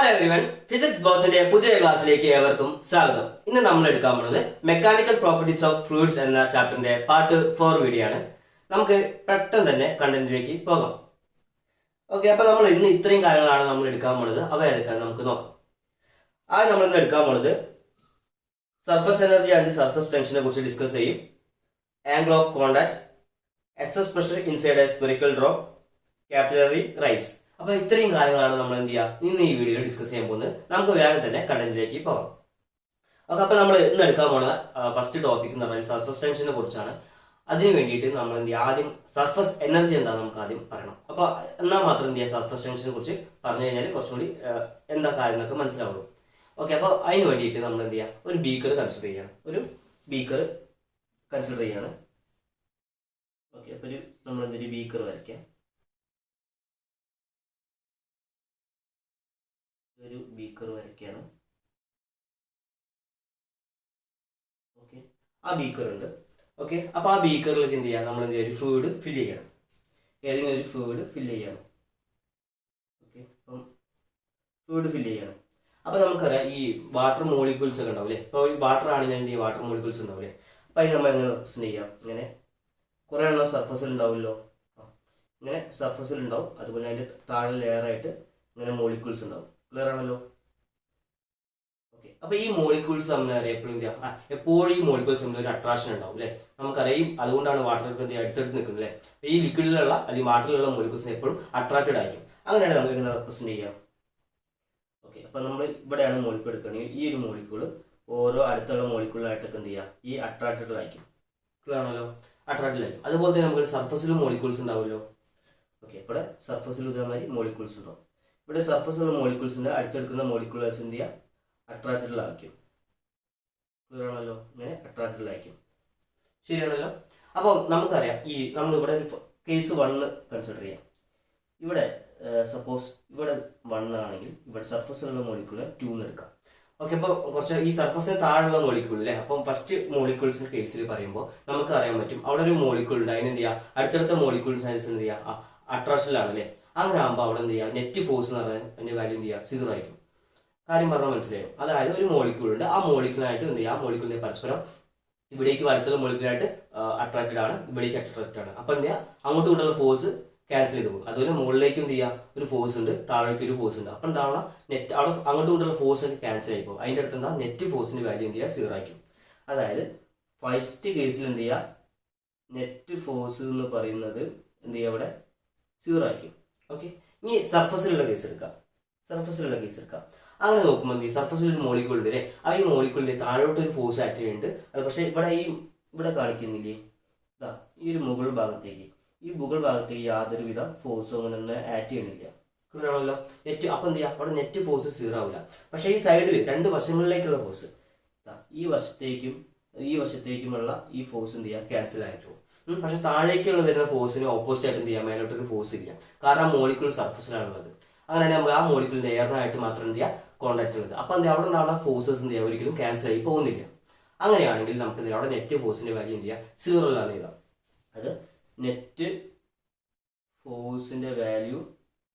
Hello everyone, physics ബോക്സിന്റെ പുതിയ ക്ലാസ്സിലേക്ക് ഏവർക്കും സ്വാഗതം. ഇന്ന് നമ്മൾ എടുക്കാൻ പോകുന്നത് മെക്കാനിക്കൽ പ്രോപ്പർട്ടീസ് ഓഫ് ഫ്ലൂയിഡ്സ് എന്ന ചാപ്റ്ററിന്റെ പാർട്ട് 4 വീഡിയോ ആണ്. നമുക്ക് പെട്ടെന്ന് തന്നെ കണ്ടന്റിലേക്ക് പോകാം. ഓക്കെ, അപ്പൊ നമ്മൾ ഇന്ന് ഇത്രയും കാര്യങ്ങളാണ് നമ്മൾ എടുക്കാൻ പോകുന്നത്. അവ ഏതൊക്കെയാണ് നമുക്ക് നോക്കാം. ആദ്യം നമ്മൾ ഇന്ന് എടുക്കാൻ പോകുന്നത് സർഫസ് എനർജി ആൻഡ് സർഫസ് ടെൻഷനെ കുറിച്ച് ഡിസ്കസ് ചെയ്യും. Angle of contact, excess pressure inside a spherical drop, capillary rise. അപ്പൊ ഇത്രയും കാര്യങ്ങളാണ് നമ്മൾ എന്ത് ചെയ്യുക ഇന്ന് ഈ വീഡിയോയിൽ ഡിസ്കസ് ചെയ്യാൻ പോകുന്നത്. നമുക്ക് വേഗം തന്നെ കണ്ടന്റിലേക്ക് പോകാം. ഓക്കെ, അപ്പൊ നമ്മൾ ഇന്ന് എടുക്കാൻ പോകുന്ന ഫസ്റ്റ് ടോപ്പിക് എന്ന് പറയുന്നത് സർഫസ് ടെൻഷനെ കുറിച്ചാണ്. അതിന് വേണ്ടിയിട്ട് നമ്മൾ എന്ത് ചെയ്യുക, ആദ്യം സർഫസ് എനർജി എന്താ നമുക്ക് ആദ്യം പറയണം. അപ്പൊ എന്നാൽ മാത്രം എന്ത് ചെയ്യുക സർഫസ് ടെൻഷനെ കുറിച്ച് പറഞ്ഞു കഴിഞ്ഞാൽ കുറച്ചുകൂടി എന്താ കാര്യങ്ങളൊക്കെ മനസ്സിലാവുള്ളൂ. ഓക്കെ, അപ്പൊ അതിന് വേണ്ടിയിട്ട് നമ്മൾ എന്ത് ചെയ്യുക, ഒരു ബീക്കർ കൺസിഡർ ചെയ്യണം. ഓക്കെ, അപ്പൊ നമ്മൾ എന്തൊരു ബീക്കർ വരയ്ക്കാം. ഒരു ബീക്കർ വരയ്ക്കാണ്. ഓക്കെ, ആ ബീക്കർ ഉണ്ട്. ഓക്കെ, അപ്പൊ ആ ബീക്കറിലേക്ക് എന്ത് ചെയ്യാം, നമ്മൾ എന്ത് ചെയ്യുക, ഒരു ഫ്ലൂയിഡ് ഫില്ല് ചെയ്യണം. ഏതെങ്കിലും ഒരു ഫ്ലൂയിഡ് ഫില്ല് ചെയ്യണം. ഓക്കെ, അപ്പം ഫ്ലൂയിഡ് ഫില്ല് ചെയ്യണം. അപ്പൊ നമുക്കറിയാം ഈ വാട്ടർ മോളിക്യൂൾസ് ഒക്കെ ഉണ്ടാവും അല്ലേ. ഇപ്പൊ വാട്ടർ ആണെങ്കിൽ എന്ത് ചെയ്യും, വാട്ടർ മോളിക്യൂൾസ് ഉണ്ടാവും അല്ലേ. അപ്പൊ അതിന് നമ്മൾ എങ്ങനെ റെപ്രസെന്റ് ചെയ്യാം, ഇങ്ങനെ കുറെ എണ്ണം സർഫസിൽ ഉണ്ടാവുമല്ലോ. ഇങ്ങനെ സർഫസിൽ ഉണ്ടാവും, അതുപോലെ അതിന്റെ താഴെ ലെയർ ആയിട്ട് ഇങ്ങനെ മോളിക്യൂൾസ് ഉണ്ടാവും. ക്ലിയർ ആണല്ലോ. ഓക്കെ, അപ്പൊ ഈ മോളിക്യൂൾസ് തമ്മിൽ എപ്പോഴും ഈ മോളിക്യൂൾസ് തമ്മിൽ ഒരു അട്രാക്ഷൻ ഉണ്ടാവും അല്ലെ. നമുക്കറിയാം, അതുകൊണ്ടാണ് വാട്ടർക്ക് അടുത്തടുത്ത് നിൽക്കുന്നത് അല്ലെ. ഈ ലിക്വിഡിലുള്ള അല്ലെങ്കിൽ വാട്ടറിലുള്ള മോളിക്യൂൾസ് എപ്പോഴും അട്രാക്റ്റഡ് ആയിരിക്കും. അങ്ങനെയാണ് നമുക്ക് ഇങ്ങനെ റെപ്രസെന്റ് ചെയ്യാം. ഓക്കെ, അപ്പൊ നമ്മൾ ഇവിടെയാണ് മോളിക്യൂൾ എടുക്കുകയാണെങ്കിൽ ഈ ഒരു മോളിക്യൂള് ഓരോ അടുത്തുള്ള മോളിക്യൂളായിട്ടൊക്കെ എന്ത് ചെയ്യുക, ഈ അട്രാക്റ്റഡ് ആയിരിക്കും. ക്ലിയർ ആണല്ലോ, അട്രാക്റ്റഡ് ആയിരിക്കും. അതുപോലെ തന്നെ നമുക്ക് സർഫസിലും മോളിക്യൂൾസ് ഉണ്ടാവുമല്ലോ. ഓക്കെ, ഇവിടെ സർഫസിലും ഇതേമാതിരി മോളിക്യൂൾസ് ഉണ്ടാവും. ഇവിടെ സർഫസിലുള്ള മോളിക്യൂൾസിന്റെ അടുത്തെടുക്കുന്ന മോളിക്യൂൾസ് എന്ത് ചെയ്യുക, അട്രാക്റ്റഡ് ആയിരിക്കും. ക്ലിയർ ആണല്ലോ, ഇങ്ങനെ അട്രാക്റ്റഡ് ആയിരിക്കും. ശരിയാണല്ലോ. അപ്പം നമുക്കറിയാം, ഈ നമ്മൾ ഇവിടെ ഒരു കേസ് 1 കൺസിഡർ ചെയ്യാം. ഇവിടെ സപ്പോസ് ഇവിടെ 1 ആണെങ്കിൽ ഇവിടെ സർഫസിലുള്ള മോളിക്യൂള് 2 എടുക്കാം. ഓക്കെ, അപ്പൊ കുറച്ച് ഈ സർഫസിന് താഴെയുള്ള മോളിക്യൂൾ അല്ലേ. അപ്പം ഫസ്റ്റ് മോളിക്യൂൾസിന്റെ കേസിൽ പറയുമ്പോൾ നമുക്ക് അറിയാൻ പറ്റും, അവിടെ ഒരു മോളിക്യൂൾ ഉണ്ട്. അതിന് എന്ത് ചെയ്യുക, അടുത്തടുത്ത മോളിക്യൂൾസ് എന്ത് ചെയ്യുക, അട്രാക്ഷനിലാണ് അല്ലേ. അങ്ങനെ ആകുമ്പോൾ അവിടെ എന്ത് ചെയ്യുക, നെറ്റ് ഫോഴ്സ് എന്ന് പറഞ്ഞാൽ അതിന്റെ വാല്യൂ എന്ത് ചെയ്യുക, 0 ആയിരിക്കും. കാര്യം പറഞ്ഞാൽ മനസ്സിലായും. അതായത് ഒരു മോളിക്യൂൾ ഉണ്ട്, ആ മോളിക്യൂളായിട്ട് എന്ത് ചെയ്യുക, ആ മോളിക്യൂളിന്റെ പരസ്പരം ഇവിടേക്ക് അടുത്തുള്ള മോളിക്യൂളായിട്ട് അട്രാക്റ്റഡ് ആണ്, ഇവിടേക്ക് അട്രാക്റ്റഡ് ആണ്. അപ്പൊ എന്ത് ചെയ്യുക, അങ്ങോട്ടും ഇങ്ങോട്ടുള്ള ഫോഴ്സ് ക്യാൻസൽ ചെയ്ത് പോകും. അതുപോലെ മുകളിലേക്ക് എന്ത് ചെയ്യുക, ഒരു ഫോഴ്സ് ഉണ്ട്, താഴേക്ക് ഒരു ഫോഴ്സ് ഉണ്ട്. അപ്പൊ എന്താവണം, നെറ്റ് അവിടെ അങ്ങോട്ടും ഇങ്ങോട്ടുള്ള ഫോഴ്സ് ഒക്കെ ക്യാൻസൽ ആയി പോകും. അതിന്റെ അടുത്ത് എന്താ, നെറ്റ് ഫോഴ്സിന്റെ വാല്യൂ എന്ത് ചെയ്യുക, 0 ആയിരിക്കും. അതായത് ഫസ്റ്റ് കേസിൽ എന്ത് ചെയ്യുക, നെറ്റ് ഫോഴ്സ് എന്ന് പറയുന്നത് എന്ത് ചെയ്യുക, ഇവിടെ 0 ആയിരിക്കും. ഓക്കെ, ഇനി സർഫസിലുള്ള കേസ് എടുക്കാം. അങ്ങനെ നോക്കുമ്പോൾ എന്ത് ചെയ്യും, സർഫസിൽ ഒരു മോളിക്യൂൾ ഉണ്ട് അല്ലേ. ആ ഈ മോളിക്യൂളിന്റെ താഴോട്ട് ഒരു ഫോഴ്സ് ആക്ട് ചെയ്യുന്നുണ്ട്. അത് പക്ഷേ ഇവിടെ കാണിക്കുന്നില്ലേ, ഇതാ ഈ ഒരു മുകൾ ഭാഗത്തേക്ക് യാതൊരുവിധ ഫോഴ്സും അങ്ങനെ ആക്ട് ചെയ്യണില്ല. ക്ലിയർ ആണല്ലോ. നെറ്റ് അപ്പം എന്ത് ചെയ്യുക, അവിടെ നെറ്റ് ഫോഴ്സ് 0 ആവില്ല. പക്ഷേ ഈ സൈഡിൽ രണ്ട് വശങ്ങളിലേക്കുള്ള ഫോഴ്സ്, ഈ വശത്തേക്കുമുള്ള ഈ ഫോഴ്സ് എന്ത് ചെയ്യുക, ക്യാൻസൽ ആയിട്ട് പോകും. പക്ഷെ താഴേക്കുള്ള വരുന്ന ഫോഴ്സിന് ഓപ്പോസിറ്റ് ആയിട്ട് എന്ത് ചെയ്യാം, മേലോട്ടൊരു ഫോഴ്സ് ഇല്ല. കാരണം മോളിക്യൂൾ സർഫസിലാണുള്ളത്. അങ്ങനെയാണെങ്കിൽ നമുക്ക് ആ മോളിക്യൂളിന്റെ എയറിനായിട്ട് മാത്രം എന്ത് ചെയ്യുക, കോൺടാക്ട് ഉള്ളത്. അപ്പൊ എന്താ അവിടെ ഉണ്ടാവുന്ന ഫോഴ്സസ് എന്ത് ചെയ്യുക, ഒരിക്കലും ക്യാൻസൽ ആയി പോകുന്നില്ല. അങ്ങനെയാണെങ്കിൽ നമുക്ക് എന്ത് ചെയ്യാം, അവിടെ നെറ്റ് ഫോഴ്സിന്റെ വാല്യൂ എന്ത് ചെയ്യുക, 0 ആണ് എഴുതാം. അത് നെറ്റ് ഫോഴ്സിന്റെ വാല്യൂ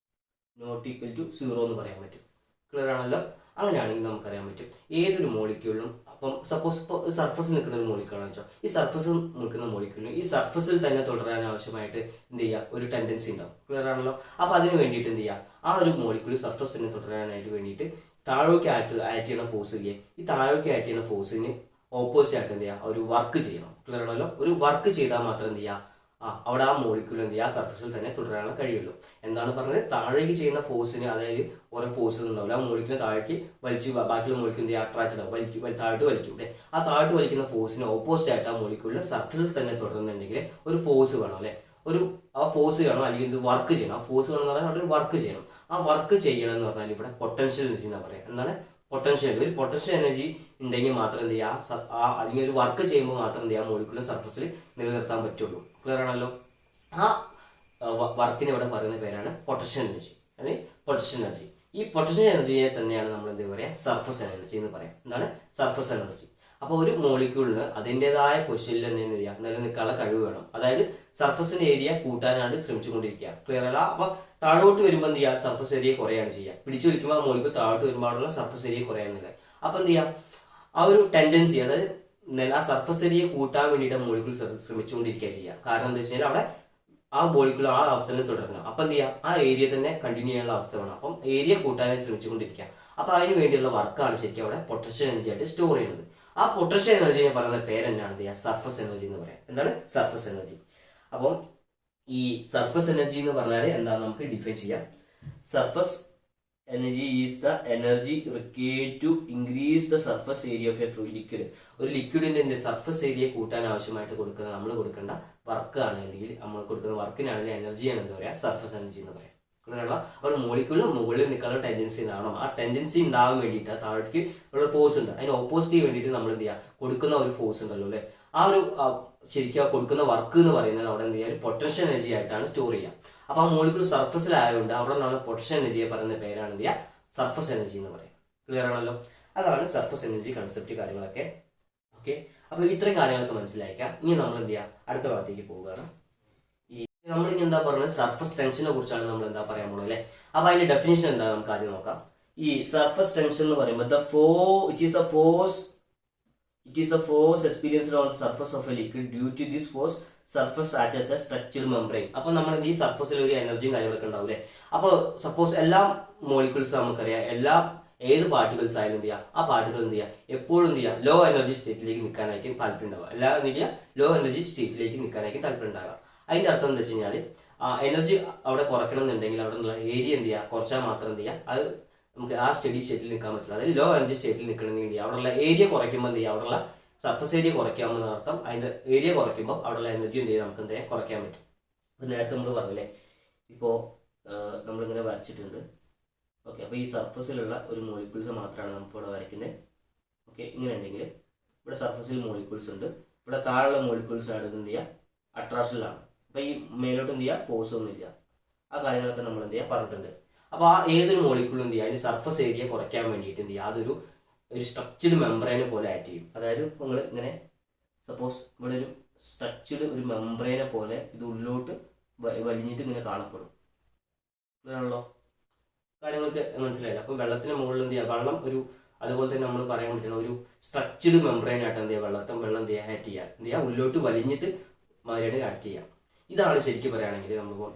നോട്ട് ഈക്വൽ ടു 0 എന്ന് പറയാൻ പറ്റും. ക്ലിയർ ആണല്ലോ. അങ്ങനെയാണെങ്കിൽ നമുക്കറിയാൻ പറ്റും ഏതൊരു മോളിക്യൂളിനും. അപ്പം സപ്പോസ് ഇപ്പോൾ സർഫസിൽ നിൽക്കുന്ന ഒരു മോളിക്യൂളാണെന്ന് വെച്ചാൽ, ഈ സർഫസിൽ നിൽക്കുന്ന മോളിക്യൂളിനും ഈ സർഫസിൽ തന്നെ തുടരാൻ ആവശ്യമായിട്ട് എന്ത് ചെയ്യുക, ഒരു ടെൻഡൻസി ഉണ്ടാവും. ക്ലിയർ ആണല്ലോ. അപ്പൊ അതിന് വേണ്ടിയിട്ട് എന്ത് ചെയ്യുക, ആ ഒരു മോളിക്യൂൾ സർഫസ് തന്നെ തുടരാനായിട്ട് വേണ്ടിയിട്ട് താഴേക്ക് ആക്ട് ചെയ്യുന്ന ഫോഴ്സ് ഇല്ലേ, ഈ താഴേക്ക് ആക്ട് ചെയ്യുന്ന ഫോഴ്സിന് ഓപ്പോസിറ്റ് ആയിട്ട് എന്ത് ചെയ്യുക, ഒരു വർക്ക് ചെയ്യണം. ക്ലിയർ ആണല്ലോ. ഒരു വർക്ക് ചെയ്താൽ മാത്രം എന്ത് ചെയ്യുക, അവിടെ ആ മോളിക്യൂൾ എന്ത് ചെയ്യുക, ആ സർഫസിൽ തന്നെ തുടരാൻ കഴിയുള്ളൂ. എന്താണ് പറഞ്ഞത്, താഴേക്ക് ചെയ്യുന്ന ഫോഴ്സിന്, അതായത് ഓരോ ഫോഴ്സസ് ഉണ്ടാവില്ല, ആ മോളിക്യൂൾ താഴേക്ക് വലിച്ച് ബാക്കിയുള്ള മോളിക്യൂൾ എന്ത് ചെയ്യുക, അട്രാക്റ്റഡ് ആവും, താഴോട്ട് വലിക്കും അല്ലെ. ആ താഴോട്ട് വലിക്കുന്ന ഫോഴ്സിന് ഓപ്പോസിറ്റ് ആയിട്ട് ആ മോളിക്യൂളിൽ സർഫസിൽ തന്നെ തുടരുന്നുണ്ടെങ്കിൽ ഒരു ഫോഴ്സ് വേണം അല്ലെ. ആ ഫോഴ്സ് ചെയ്യണം, അല്ലെങ്കിൽ ഇത് വർക്ക് ചെയ്യണം. ആ ഫോഴ്സ് വേണം എന്ന് പറഞ്ഞാൽ അവിടെ ഒരു വർക്ക് ചെയ്യണം. ആ വർക്ക് ചെയ്യണം എന്ന് പറഞ്ഞാൽ ഇവിടെ പൊട്ടൻഷ്യൽ എനർജി എന്നാ പറയാം. എന്താണ് പൊട്ടൻഷ്യൽ? ഒരു പൊട്ടൻഷ്യൽ എനർജി ഉണ്ടെങ്കിൽ മാത്രം എന്ത് ചെയ്യുക, അല്ലെങ്കിൽ ഒരു വർക്ക് ചെയ്യുമ്പോൾ മാത്രം എന്ത് ചെയ്യുക, മോളിക്യൂൾ സർഫസിൽ നിലനിർത്താൻ പറ്റുള്ളൂ. ക്ലിയർ ആണല്ലോ. ആ വർക്കിന് ഇവിടെ പറയുന്ന പേരാണ് പൊട്ടൻഷ്യൽ എനർജി. അല്ലെങ്കിൽ പൊട്ടൻഷ്യൽ എനർജി. ഈ പൊട്ടൻഷ്യൽ എനർജിയെ തന്നെയാണ് നമ്മൾ എന്ത് പറയുക, സർഫസ് എനർജി എന്ന് പറയാം. എന്താണ് സർഫസ് എനർജി? അപ്പൊ ഒരു മോളിക്യൂളിന് അതിൻ്റെതായ പൊസിഷനിൽ എന്ത് ചെയ്യുക, നിലനിൽക്കാനുള്ള കഴിവ് വേണം. അതായത് സർഫസിന്റെ ഏരിയ കൂട്ടാനാണ് ശ്രമിച്ചുകൊണ്ടിരിക്കുക. ക്ലിയർ അല്ല. അപ്പൊ താഴോട്ട് വരുമ്പോൾ എന്ത് ചെയ്യുക, സർഫസ് ഏരിയ കുറയാണ് ചെയ്യുക. പിടിച്ചു വലിക്കുമ്പോൾ ആ മോളിക്കൂൾ താഴോട്ട് വരുമ്പോഴുള്ള സർഫസ് ഏരിയ കുറയാന്നുള്ളത്. അപ്പൊ എന്ത് ചെയ്യാം, ആ ഒരു ടെൻഡൻസി, അതായത് ആ സർഫസ് ഏരിയ കൂട്ടാൻ വേണ്ടിയിട്ട് മോളിക്കൂൾ ശ്രമിച്ചുകൊണ്ടിരിക്കുക ചെയ്യുക. കാരണം എന്താ വെച്ച് കഴിഞ്ഞാൽ അവിടെ ആ മോളിക്കൂൾ ആ അവസ്ഥയിൽ തുടരണം. അപ്പൊ എന്ത് ചെയ്യാം, ആ ഏരിയ തന്നെ കണ്ടിന്യൂ ചെയ്യാനുള്ള അവസ്ഥ വേണം. അപ്പം ഏരിയ കൂട്ടാനായി ശ്രമിച്ചുകൊണ്ടിരിക്കുക. അപ്പൊ അതിന് വേണ്ടിയുള്ള വർക്കാണ് ശരിക്കും അവിടെ പൊട്ടൻഷ്യൽ എനർജി ആയിട്ട് സ്റ്റോർ ചെയ്യുന്നത്. ആ പൊട്ടൻഷ്യൽ എനർജി എന്ന് പറയുന്ന പേരെന്നാണ് എന്ത് ചെയ്യുക, സർഫസ് എനർജി എന്ന് പറയാം. എന്താണ് സർഫസ് എനർജി? അപ്പം ഈ സർഫസ് എനർജി എന്ന് പറഞ്ഞാൽ എന്താണെന്ന് നമുക്ക് ഡിഫൈൻ ചെയ്യാം. Surface energy is the energy required to increase the surface area of a fluid liquid. ഒരു ലിക്വിഡിന്റെ സർഫസ് ഏരിയ കൂട്ടാൻ ആവശ്യമായിട്ട് നമ്മൾ കൊടുക്കേണ്ട വർക്ക് ആണ്, അല്ലെങ്കിൽ നമ്മൾ കൊടുക്കുന്ന വർക്കിനാണെങ്കിൽ എനർജിയാണ് എന്താ പറയുക, സർഫസ് എനർജി എന്ന് പറയാം. അപ്പോൾ മോളിക്യൂളിന് മുകളിൽ നിൽക്കാനുള്ള ടെൻഡൻസി ഉണ്ടാവണം. ആ ടെൻഡൻസി ഉണ്ടാവാൻ വേണ്ടിയിട്ട് താഴേക്ക് ഉള്ള ഫോഴ്സ് ഉണ്ട്. അതിന് ഓപ്പോസിറ്റ് വേണ്ടിയിട്ട് നമ്മൾ എന്ത് ചെയ്യുക, കൊടുക്കുന്ന ഒരു ഫോഴ്സ് ഉണ്ടല്ലോ അല്ലെ, ആ ഒരു ശരിക്കും കൊടുക്കുന്ന വർക്ക് എന്ന് പറയുന്നത് അവിടെ എന്ത് ചെയ്യുക, ഒരു പൊട്ടൻഷ്യൽ എനർജി ആയിട്ടാണ് സ്റ്റോർ ചെയ്യുക. അപ്പൊ ആ മോളിക്യൂൾ സർഫസിലായതുകൊണ്ട് അവിടെ നിന്നാണ് പൊട്ടൻഷ്യൽ എനർജിയെ പറയുന്ന പേരാണ് എന്ത് ചെയ്യുക, സർഫസ് എനർജി എന്ന് പറയാം. ക്ലിയർ ആണല്ലോ? അതാണ് സർഫസ് എനർജി കൺസെപ്റ്റ് കാര്യങ്ങളൊക്കെ. ഓക്കെ, അപ്പൊ ഇത്രയും കാര്യങ്ങളൊക്കെ മനസ്സിലാക്കാം. ഇനി നമ്മൾ എന്ത് ചെയ്യുക, അടുത്ത ഭാഗത്തേക്ക് പോവുകയാണ്. നമ്മളിനി എന്താ പറയുന്നത്, സർഫസ് ടെൻഷനെ കുറിച്ചാണ് നമ്മൾ എന്താ പറയാൻ പോകുന്നത് അല്ലെ. അപ്പൊ അതിന്റെ ഡെഫിനേഷൻ എന്താ നമുക്ക് ആദ്യം നോക്കാം. ഈ സർഫസ് ടെൻഷൻ എന്ന് പറയുമ്പോൾ it is the force experienced on the surface of a liquid. Due to this force, surface acts as a structured membrane. അപ്പൊ നമ്മൾ ഈ സർഫസിൽ ഒരു എനർജിയും കാര്യങ്ങളൊക്കെ ഉണ്ടാവില്ലേ. അപ്പൊ സപ്പോസ് എല്ലാ മോളിക്യൂൾസ് നമുക്കറിയാം, ഏത് പാർട്ടിക്കിൾസ് ആയാലും എന്ത് ചെയ്യുക, ആ പാർട്ടിക്കിൾ എന്ത് ചെയ്യുക, എപ്പോഴും എന്ത് ചെയ്യുക, ലോ എനർജി സ്റ്റേറ്റിലേക്ക് നിൽക്കാനായിരിക്കും താല്പര്യം ഉണ്ടാവുക. എല്ലാ എന്ത് ചെയ്യുക, ലോ എനർജി സ്റ്റേറ്റിലേക്ക് നിൽക്കാനായിരിക്കും താല്പര്യം ഉണ്ടാവുക. അതിന്റെ അർത്ഥം എന്താ വെച്ച് കഴിഞ്ഞാൽ, എനർജി അവിടെ കുറയ്ക്കണം എന്നുണ്ടെങ്കിൽ അവിടെ നിന്നുള്ള ഏരിയ എന്ത് ചെയ്യുക, കുറച്ചാൽ മാത്രം എന്ത് ചെയ്യുക, അത് നമുക്ക് ആ സ്റ്റഡി സ്റ്റേറ്റിൽ നിൽക്കാൻ പറ്റില്ല. അതായത് ലോ എനർജി സ്റ്റേറ്റിൽ നിൽക്കണമെങ്കിൽ അവിടെയുള്ള ഏരിയ കുറയ്ക്കുമ്പോൾ എന്ത് ചെയ്യുക, അവിടെയുള്ള സർഫസ് ഏരിയ കുറയ്ക്കാമെന്ന അർത്ഥം. അതിന്റെ ഏരിയ കുറയ്ക്കുമ്പോൾ അവിടെയുള്ള എനർജി എന്ത് ചെയ്യുക, നമുക്ക് എന്ത് ചെയ്യാം, കുറയ്ക്കാൻ പറ്റും. അത് നേരത്തെ നമ്മൾ പറഞ്ഞില്ലേ, ഇപ്പോൾ നമ്മളിങ്ങനെ വരച്ചിട്ടുണ്ട്. ഓക്കെ, അപ്പോൾ ഈ സർഫസിലുള്ള ഒരു മോളിക്യൂൾസ് മാത്രമാണ് നമുക്ക് ഇവിടെ വരയ്ക്കുന്നത്. ഓക്കെ, ഇങ്ങനെ ഉണ്ടെങ്കിൽ ഇവിടെ സർഫസിൽ മോളിക്യൂൾസ് ഉണ്ട്, ഇവിടെ താഴെയുള്ള മോളിക്യൂൾസ് ആണ് എന്ത് ചെയ്യുക, അട്രാക്ഷനിലാണ്. അപ്പോൾ ഈ മേലോട്ട് എന്ത് ചെയ്യുക, ഫോഴ്സ് ഒന്നും ഇല്ല. ആ കാര്യങ്ങളൊക്കെ നമ്മൾ എന്ത് ചെയ്യുക പറഞ്ഞിട്ടുണ്ട്. അപ്പോൾ ആ ഏതൊരു മോളിക്യൂളും എന്ത് ചെയ്യുക, അതിന്റെ സർഫസ് ഏരിയ കുറയ്ക്കാൻ വേണ്ടിയിട്ട് എന്ത് ചെയ്യുക, അതൊരു സ്ട്രക്ചർഡ് മെംബ്രെയിനെ പോലെ ആക്ട് ചെയ്യും. അതായത് നിങ്ങൾ ഇങ്ങനെ സപ്പോസ് ഇവിടെ ഒരു സ്ട്രക്ചർഡ് ഒരു മെംബ്രെയിനെ പോലെ ഇത് ഉള്ളിലോട്ട് വലിഞ്ഞിട്ട് ഇങ്ങനെ കാണപ്പെടും. അങ്ങനെയാണല്ലോ, കാര്യങ്ങൾക്ക് മനസ്സിലായില്ല. അപ്പം വെള്ളത്തിന് മുകളിൽ എന്ത് ചെയ്യുക, വെള്ളം ഒരു അതുപോലെ തന്നെ നമ്മൾ പറയാൻ പറ്റുന്ന ഒരു സ്ട്രക്ചർഡ് മെംബ്രെയിൻ ആയിട്ട് എന്ത് ചെയ്യുക, വെള്ളം എന്ത് ചെയ്യുക, ആക്ട് ചെയ്യുക, എന്ത് ചെയ്യുക, ഉള്ളിലോട്ട് വലിഞ്ഞിട്ട് മാതിരിയാണ് ആക്ട് ചെയ്യുക. ഇതാണ് ശരിക്കും പറയുകയാണെങ്കിൽ നമ്മൾ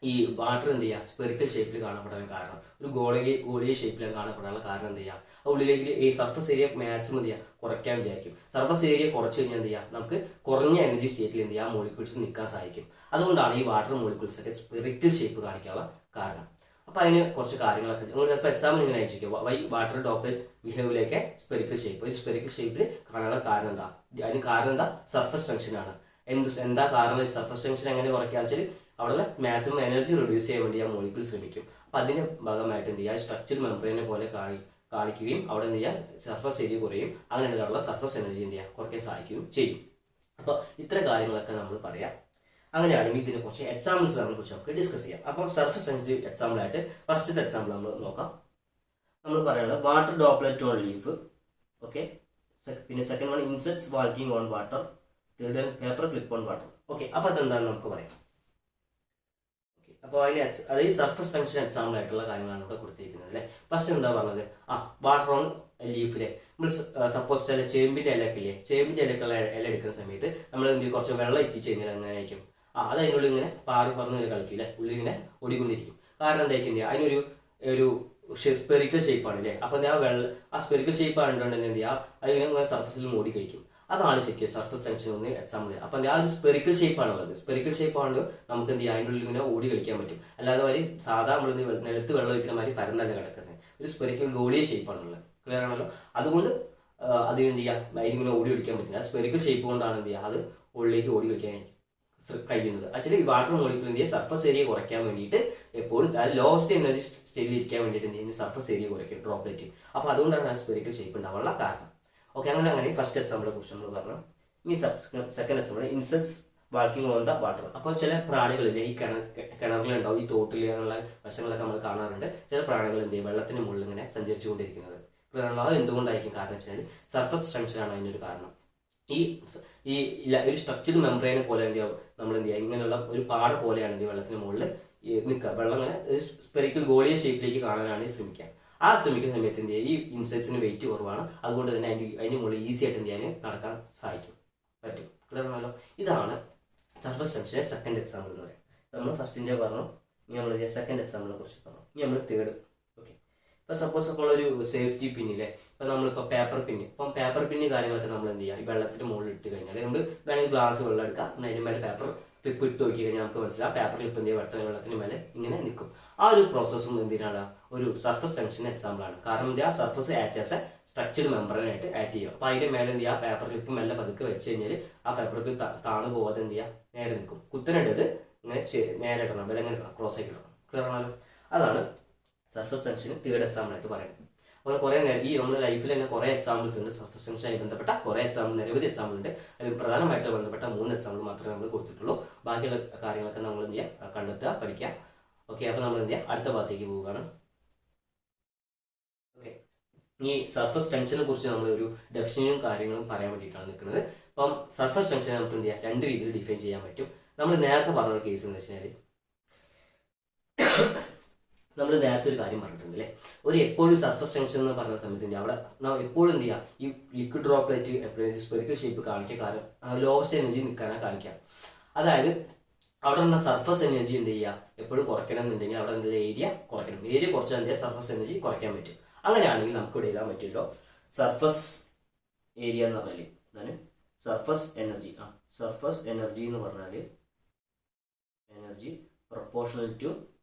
ഈ വാട്ടർ എന്ത് ചെയ്യുക, സ്പെറിക്കൽ ഷേപ്പിൽ കാണപ്പെടാൻ കാരണം, ഒരു ഗോളീയ ഷേപ്പിലാണ് കാണപ്പെടാനുള്ള കാരണം എന്ത് ചെയ്യുക, ഉള്ളിലേക്ക് ഈ സർഫസ് ഏരിയ മാക്സിമം എന്ത് ചെയ്യുക, കുറയ്ക്കാൻ വിചാരിക്കും. സർഫസ് ഏരിയ കുറച്ച് കഴിഞ്ഞാൽ എന്ത് ചെയ്യുക, നമുക്ക് കുറഞ്ഞ എനർജി സ്റ്റേറ്റിൽ എന്ത് ചെയ്യുക, മോളിക്യൂൾസ് നിൽക്കാൻ സാധിക്കും. അതുകൊണ്ടാണ് ഈ വാട്ടർ മോളിക്യൂൾസ് ഒക്കെ സ്പെറിക്കൽ ഷേപ്പ് കാണിക്കാനുള്ള കാരണം. അപ്പൊ അതിന് കുറച്ച് കാര്യങ്ങളൊക്കെ നിങ്ങൾ ചിലപ്പോൾ എക്സാമിന് ഇങ്ങനെ അയച്ചിരിക്കും, വൈ വാട്ടർ ഡ്രോപ്ലെറ്റ് ബിഹേവിലേക്ക് സ്പെറിക്കൽ ഷേപ്പ്. ഒരു സ്പെറിക്കൽ ഷേപ്പിൽ കാണാനുള്ള കാരണം എന്താ, അതിന് കാരണം എന്താ, സർഫസ് ടെൻഷനാണ്. എന്താ കാരണം, സർഫസ് ടെൻഷൻ എങ്ങനെ കുറയ്ക്കാന്ന് വെച്ചാൽ അവിടെ മാക്സിമം എനർജി റെഡ്യൂസ് ചെയ്യാൻ വേണ്ടി ആ മോളിക്യൂൾ ശ്രമിക്കും. അപ്പൊ അതിന്റെ ഭാഗമായിട്ട് എന്ത് ചെയ്യുക, സ്ട്രക്ചർ മെംബ്രെയിനെ പോലെ കാണിക്കുകയും അവിടെ എന്ത് ചെയ്യുക, സർഫസ് ഏരിയ കുറയും. അങ്ങനെയുള്ള സർഫസ് എനർജി എന്ത് ചെയ്യുക, കുറയ്ക്കാൻ സഹായിക്കുകയും ചെയ്യും. അപ്പൊ ഇത്ര കാര്യങ്ങളൊക്കെ നമ്മൾ പറയാം. അങ്ങനെയാണെങ്കിൽ ഇതിനെ കുറിച്ച് എക്സാമ്പിൾസ് കുറിച്ച് നമുക്ക് ഡിസ്കസ് ചെയ്യാം. അപ്പോൾ സർഫസ് എനർജി എക്സാമ്പിൾ ആയിട്ട് ഫസ്റ്റത്തെ എക്സാമ്പിൾ നമ്മൾ നോക്കാം. നമ്മൾ പറയുന്നത് water droplet on leaf. Okay, പിന്നെ second one insects walking on water. Third one paper clip on water. Okay, അപ്പൊ അതെന്താണെന്ന് നമുക്ക് പറയാം. അപ്പോൾ അതിന് അതായത് സർഫസ് ടെൻഷൻ എക്സാമ്പിൾ ആയിട്ടുള്ള കാര്യങ്ങളാണ് ഇവിടെ കൊടുത്തിരിക്കുന്നത് അല്ലേ. ഫസ്റ്റ് എന്താ പറഞ്ഞത്, വാട്ടർ ഓൺ ലീഫിലെ നമ്മൾ സപ്പോസ് ചില ചേമ്പിന്റെ ഇലയൊക്കെ ഇല്ലേ, ചേമ്പിന്റെ ഇലക്കുള്ള ഇല എടുക്കുന്ന സമയത്ത് നമ്മൾ എന്ത് കുറച്ച് വെള്ളം എത്തിച്ചു കഴിഞ്ഞാൽ അങ്ങനെ ആയിരിക്കും, അത് അതിനുള്ളിൽ ഇങ്ങനെ പാറി പറഞ്ഞ് കളിക്കില്ലേ, ഉള്ളിൽ ഇങ്ങനെ ഓടിക്കൊണ്ടിരിക്കും. കാരണം എന്തായിരിക്കും, അതിനൊരു ഒരു സ്പെറിക്കൽ ഷേപ്പാണ് അല്ലേ. അപ്പൊ ആ സ്പെറിക്കൽ ഷേപ്പ് ആയതുകൊണ്ട് എന്ത് ചെയ്യുക, അതിങ്ങനെ സർഫസിൽ ഓടി കഴിക്കും. അതാണ് ശരിക്കും സർഫസ് ടെൻഷൻ ഒന്ന് എക്സാമ്പിൾ. അപ്പൊ ആ ഒരു സ്പെറിക്കൽ ഷേപ്പ് ആണുള്ളത്. സ്പെറിക്കൽ ഷേപ്പ് ആണെങ്കിൽ നമുക്ക് എന്ത് ചെയ്യാം, അതിൻ്റെ ഉള്ളിൽ ഇങ്ങനെ ഓടി കളിക്കാൻ പറ്റും. അല്ലാതെ വരെ സാധാ നമ്മൾ നിലത്ത് വെള്ളം ഒഴിക്കുന്ന മാതിരി പരന്നല്ല കിടക്കുന്നത്. ഒരു സ്പെറിക്കൽ ഗോളിയ ഷേപ്പ് ആണുള്ളത്. ക്ലിയർ ആണല്ലോ. അതുകൊണ്ട് അത് എന്ത് ചെയ്യാം, അതിനിങ്ങനെ ഓടി കളിക്കാൻ പറ്റില്ല. സ്പെറിക്കൽ ഷേപ്പ് കൊണ്ടാണ് എന്ത് ചെയ്യുക, അത് ഉള്ളിലേക്ക് ഓടി കളിക്കാൻ കഴിയുന്നത്. ആക്ച്വലി വാട്ടർ മോളിക്യൂൾ എന്ത് ചെയ്യുക, സർഫസ് ഏരിയ കുറയ്ക്കാൻ വേണ്ടിയിട്ട് എപ്പോഴും ലോവസ്റ്റ് എനർജി സ്റ്റേജിൽ ഇരിക്കാൻ വേണ്ടിയിട്ട് എന്ത് ചെയ്യുന്നത്, സർഫസ് ഏരിയ കുറയ്ക്കും ഡ്രോപ്ലെറ്റ്. അപ്പൊ അതുകൊണ്ടാണ് ആ സ്പെറിക്കൽ ഷേപ്പ് ഉണ്ടാവാനുള്ള കാരണം. ഓക്കെ, അങ്ങനെ ഫസ്റ്റ് എക്സാമ്പിളെ കുറിച്ച് നമ്മൾ പറഞ്ഞു. ഇനി second example insects walking on the water. അപ്പോൾ ചില പ്രാണികളില്ലേ, ഈ കിണറിലുണ്ടാവും, ഈ തോട്ടിൽ അങ്ങനെയുള്ള വശങ്ങളൊക്കെ നമ്മൾ കാണാറുണ്ട്. ചില പ്രാണികൾ എന്ത് ചെയ്യും, വെള്ളത്തിന് മുകളിൽ ഇങ്ങനെ സഞ്ചരിച്ചുകൊണ്ടിരിക്കുന്നത്. അത് എന്തുകൊണ്ടായിരിക്കും കാരണം വെച്ചാൽ സർഫസ് ടെൻഷനാണ് അതിനൊരു കാരണം. ഈ ഒരു സ്ട്രക്ചർഡ് മെംബ്രെയിനെ പോലെ എന്ത് ചെയ്യുക, നമ്മൾ എന്ത് ചെയ്യുക, ഇങ്ങനെയുള്ള ഒരു പാട പോലെയാണ് എന്ത് വെള്ളത്തിന് മുകളിൽ നിൽക്കുക, വെള്ളം അങ്ങനെ സ്പെറിക്കൽ ഗോളിയ ഷേപ്പിലേക്ക് കാണാനാണ് ശ്രമിക്കുക. ആ ശ്രമിക്കുന്ന സമയത്ത് എന്ത് ചെയ്യുക, ഈ ഇൻസെക്ട്സിന് വെയിറ്റ് കുറവാണ്, അതുകൊണ്ട് തന്നെ അതിന് മുകളിൽ ഈസി ആയിട്ട് എന്ത് ചെയ്യാൻ നടക്കാൻ പറ്റും. ക്ലിയർ ആണല്ലോ. ഇതാണ് സർഫസ് ടെൻഷന്റെ സെക്കൻഡ് എക്സാമ്പിൾ എന്ന് പറയുന്നത്. നമ്മൾ ഫസ്റ്റിന്റെ പറഞ്ഞു, ഇനി നമ്മൾ സെക്കൻഡ് എക്സാമ്പിളിനെ കുറിച്ച് പറഞ്ഞു. ഇനി നമ്മൾ തേർഡ്. ഓക്കെ, ഇപ്പൊ സപ്പോസ് അപ്പോൾ ഒരു സേഫ്റ്റി പിന്നില്ലേ, ഇപ്പൊ നമ്മളിപ്പോ പേപ്പർ പിന്ന് കാര്യങ്ങളൊക്കെ നമ്മൾ എന്ത് ചെയ്യുക, ഈ വെള്ളത്തിന്റെ മുകളിൽ ഇട്ട് കഴിഞ്ഞാൽ നമ്മൾ വേണമെങ്കിൽ ഗ്ലാസ് വെള്ളം എടുക്കുക, അതിന്റെ മേലെ പേപ്പർ ക്ലിപ്പ് ഇട്ട് നോക്കി കഴിഞ്ഞാൽ നമുക്ക് മനസ്സിലാവും പേപ്പർ ക്ലിപ്പ് എന്ത് ചെയ്യുക, വെള്ളത്തിന് മേലെ ഇങ്ങനെ നിൽക്കും. ആ ഒരു പ്രോസസ്സും എന്തിനാണ്, ഒരു സർഫസ് ടെൻഷൻ എക്സാമ്പിൾ ആണ്. കാരണം എന്താ, surface act as a structured മെമ്പറിനായിട്ട് ആക്ട് ചെയ്യും. അപ്പൊ അതിന്റെ മേലെ എന്ത് ചെയ്യുക, പേപ്പർ ക്ലിപ്പ് മെല്ലെ പതുക്കെ വെച്ച് കഴിഞ്ഞാൽ ആ പേപ്പർ ക്ലിപ്പ് താണു പോകാതെ എന്ത് ചെയ്യുക, നേരെ നിൽക്കും. കുത്തനേണ്ടത് ഇങ്ങനെ നേരെ ഇടണം, വില ഇങ്ങനെ ക്രോസ് ആക്കി ഇടണം. ക്ലിയർ ആണല്ലോ. അതാണ് സർഫസ് ടെൻഷന് തേർഡ് എക്സാമ്പിൾ ആയിട്ട് പറയുന്നത്. അങ്ങനെ കുറെ ഈ നമ്മുടെ ലൈഫിൽ തന്നെ കുറെ എക്സാമ്പിൾസ് ഉണ്ട്. സർഫസ് ടെൻഷനുമായി ബന്ധപ്പെട്ട കുറെ എക്സാമ്പിൾ, നിരവധി എക്സാമ്പിൾ ഉണ്ട്. അതിൽ പ്രധാനമായിട്ട് ബന്ധപ്പെട്ട 3 എക്സാമ്പിൾ മാത്രമേ നമ്മൾ കൊടുത്തിട്ടുള്ളൂ. ബാക്കിയുള്ള കാര്യങ്ങളൊക്കെ നമ്മൾ എന്ത് ചെയ്യുക, കണ്ടെത്തുക, പഠിക്കുക. ഓക്കെ, അപ്പൊ നമ്മൾ എന്ത് ചെയ്യുക, അടുത്ത ഭാഗത്തേക്ക് പോവുകയാണ്. ഓക്കെ, ഈ സർഫസ് ടെൻഷനെ കുറിച്ച് നമ്മൾ ഒരു ഡെഫിനിഷനും കാര്യങ്ങളും പറയാൻ വേണ്ടിയിട്ടാണ് നിൽക്കുന്നത്. അപ്പം സർഫസ് ടെൻഷനെ നമുക്ക് എന്ത് ചെയ്യാം, 2 രീതിയിൽ ഡിഫൈൻ ചെയ്യാൻ പറ്റും. നമ്മൾ നേരത്തെ പറഞ്ഞ ഒരു കേസ് എന്ന് വെച്ചാൽ, നമ്മൾ നേരത്തെ ഒരു കാര്യം പറഞ്ഞിട്ടുണ്ട് അല്ലേ, ഒരു എപ്പോഴും സർഫസ് ടെൻഷൻ എന്ന് പറഞ്ഞ സമയത്ത് അവിടെ നാം എപ്പോഴും എന്ത് ചെയ്യുക, ഈ ലിക്വിഡ് ഡ്രോപ്ലെറ്റ് എപ്പോഴും സ്പെറിക്കൽ ഷേപ്പ് കാണിക്കുക, കാരണം ലോവസ്റ്റ് എനർജി നിൽക്കാനാണ് കാണിക്കുക. അതായത് അവിടെ നിന്ന് സർഫസ് എനർജി എന്ത് ചെയ്യുക, എപ്പോഴും കുറയ്ക്കണം എന്നുണ്ടെങ്കിൽ അവിടെ എന്തെങ്കിലും ഏരിയ കുറയ്ക്കണം. ഏരിയ കുറച്ചാൽ എന്ത് ചെയ്യുക, സർഫസ് എനർജി കുറയ്ക്കാൻ പറ്റും. അങ്ങനെയാണെങ്കിൽ നമുക്ക് ഇവിടെ എഴുതാൻ പറ്റുമല്ലോ, സർഫസ് ഏരിയ എന്ന് പറഞ്ഞാൽ എന്താണ്, സർഫസ് എനർജി. സർഫസ് എനർജി എന്ന് പറഞ്ഞാൽ എനർജി പ്രൊപ്പോർഷണൽ ടു